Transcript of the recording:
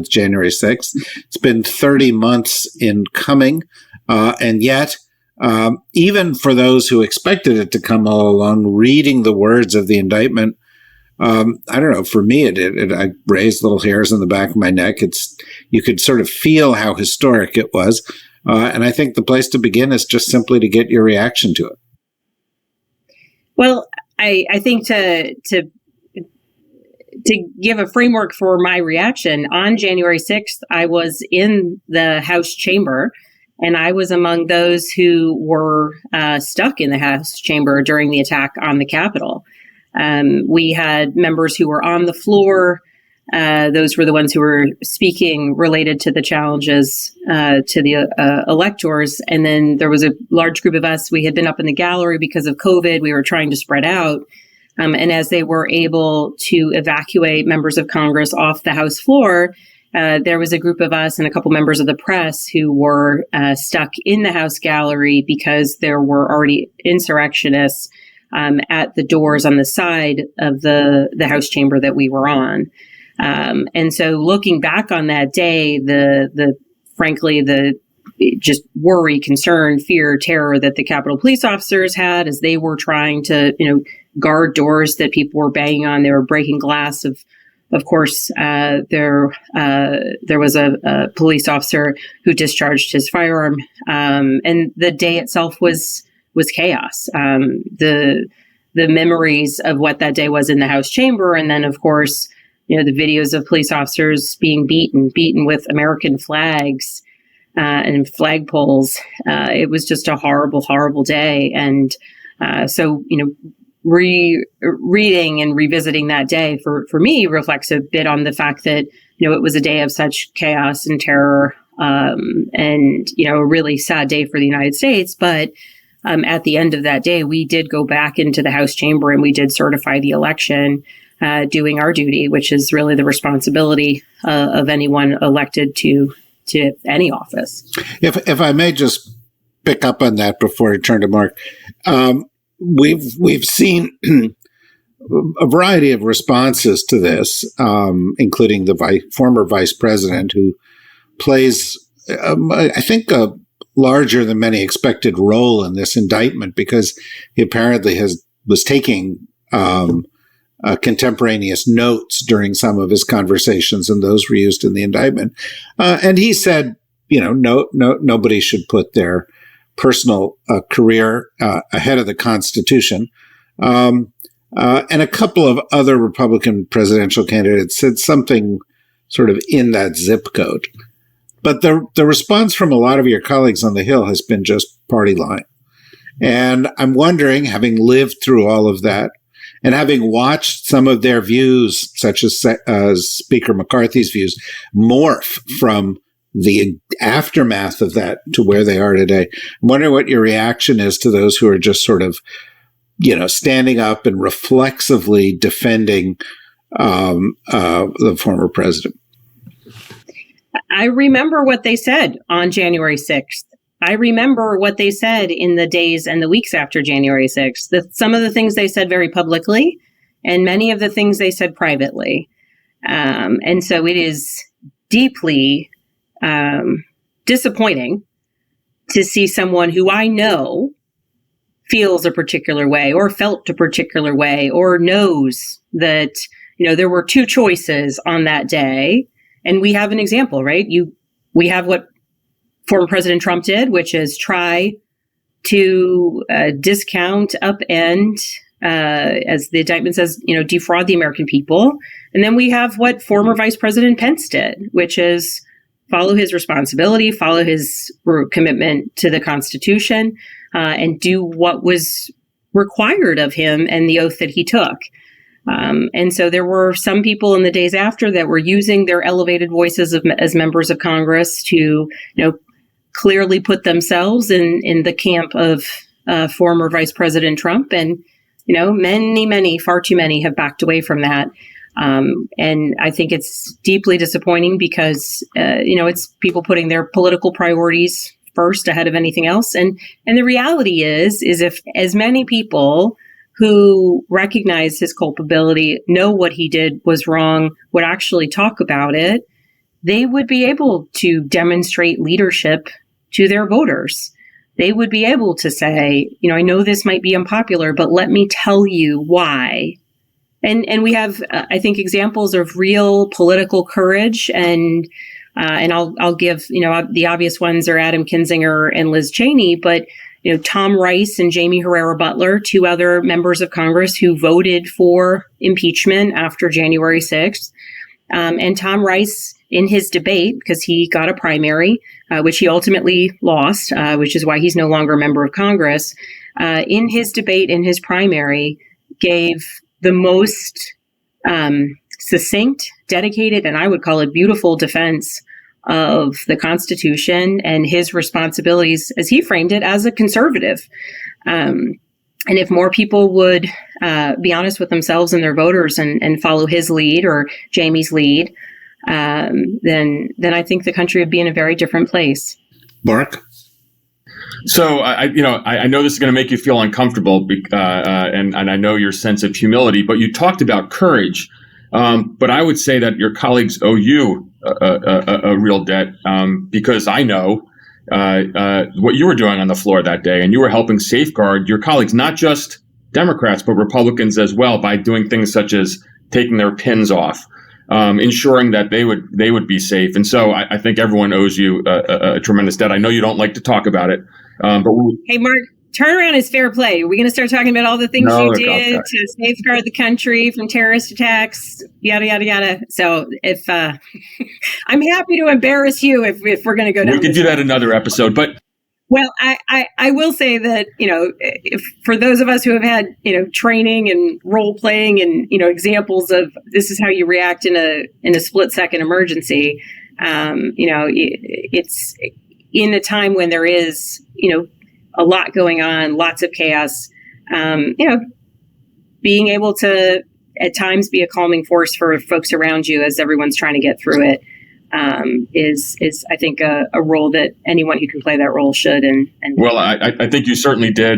January 6th. It's been 30 months in coming, and yet, even for those who expected it to come all along, reading the words of the indictment, I don't know, for me, I raised little hairs on the back of my neck. You could sort of feel how historic it was, and I think the place to begin is just simply to get your reaction to it. Well, I think to give a framework for my reaction, on January 6th, I was in the House chamber, and I was among those who were stuck in the House chamber during the attack on the Capitol. We had members who were on the floor. Those were the ones who were speaking related to the challenges to the electors. And then there was a large group of us. We had been up in the gallery because of COVID. We were trying to spread out. And as they were able to evacuate members of Congress off the House floor, there was a group of us and a couple members of the press who were stuck in the House gallery because there were already insurrectionists at the doors on the side of the House chamber that we were on. And so looking back on that day, frankly, the just worry, concern, fear, terror that the Capitol police officers had as they were trying to, guard doors that people were banging on. They were breaking glass. Of course, there was a police officer who discharged his firearm, and the day itself was chaos. The memories of what that day was in the House chamber, and then of course, the videos of police officers being beaten with American flags and flagpoles. It was just a horrible, horrible day, and so reading and revisiting that day for me reflects a bit on the fact that, it was a day of such chaos and terror, and, a really sad day for the United States. But at the end of that day, we did go back into the House chamber and we did certify the election, doing our duty, which is really the responsibility of anyone elected to any office. If I may just pick up on that before I turn to Mark. We've seen a variety of responses to this, including the former vice president, who plays, I think, a larger than many expected role in this indictment, because he apparently was taking contemporaneous notes during some of his conversations, and those were used in the indictment. And he said, nobody should put their personal career ahead of the Constitution. And a couple of other Republican presidential candidates said something sort of in that zip code. But the response from a lot of your colleagues on the Hill has been just party line. And I'm wondering, having lived through all of that, and having watched some of their views, such as Speaker McCarthy's views, morph from the aftermath of that to where they are today, I'm wondering what your reaction is to those who are just sort of, standing up and reflexively defending the former president. I remember what they said on January 6th. I remember what they said in the days and the weeks after January 6th. Some of the things they said very publicly, and many of the things they said privately. And so it is deeply disappointing to see someone who I know feels a particular way, or felt a particular way, or knows that, there were two choices on that day. And we have an example, right? We have what former President Trump did, which is try to discount, upend, as the indictment says, defraud the American people. And then we have what former Vice President Pence did, which is follow his responsibility, follow his commitment to the Constitution, and do what was required of him and the oath that he took. And so there were some people in the days after that were using their elevated voices as members of Congress to, clearly put themselves in the camp of former Vice President Trump. And, many, far too many have backed away from that. And I think it's deeply disappointing because, it's people putting their political priorities first ahead of anything else. And the reality is if as many people who recognize his culpability, know what he did was wrong, would actually talk about it, they would be able to demonstrate leadership to their voters. They would be able to say, I know this might be unpopular, but let me tell you why. And we have, I think, examples of real political courage, and I'll give, the obvious ones are Adam Kinzinger and Liz Cheney, but Tom Rice and Jamie Herrera Butler, two other members of Congress who voted for impeachment after January 6th. And Tom Rice, in his debate, because he got a primary, which he ultimately lost, which is why he's no longer a member of Congress, in his debate, in his primary, gave the most succinct, dedicated, and I would call it beautiful defense of the Constitution and his responsibilities, as he framed it, as a conservative. And if more people would be honest with themselves and their voters and follow his lead or Jamie's lead, then I think the country would be in a very different place. Mark? So I know this is going to make you feel uncomfortable, and I know your sense of humility, but you talked about courage. But I would say that your colleagues owe you a real debt, because I know what you were doing on the floor that day, and you were helping safeguard your colleagues, not just Democrats, but Republicans as well, by doing things such as taking their pins off, ensuring that they would be safe. And so I think everyone owes you a tremendous debt. I know you don't like to talk about it, but hey, Mark, turnaround is fair play. Are we going to start talking about all the things you did to safeguard the country from terrorist attacks, yada, yada, yada? So if I'm happy to embarrass you if we're going to go down. We could do that another episode, but. Well, I will say that, if, for those of us who have had, training and role playing and, examples of this is how you react in a split second emergency, it's in a time when there is, a lot going on, lots of chaos, being able to at times be a calming force for folks around you as everyone's trying to get through it. Is I think a role that anyone who can play that role should. And well, I think you certainly did.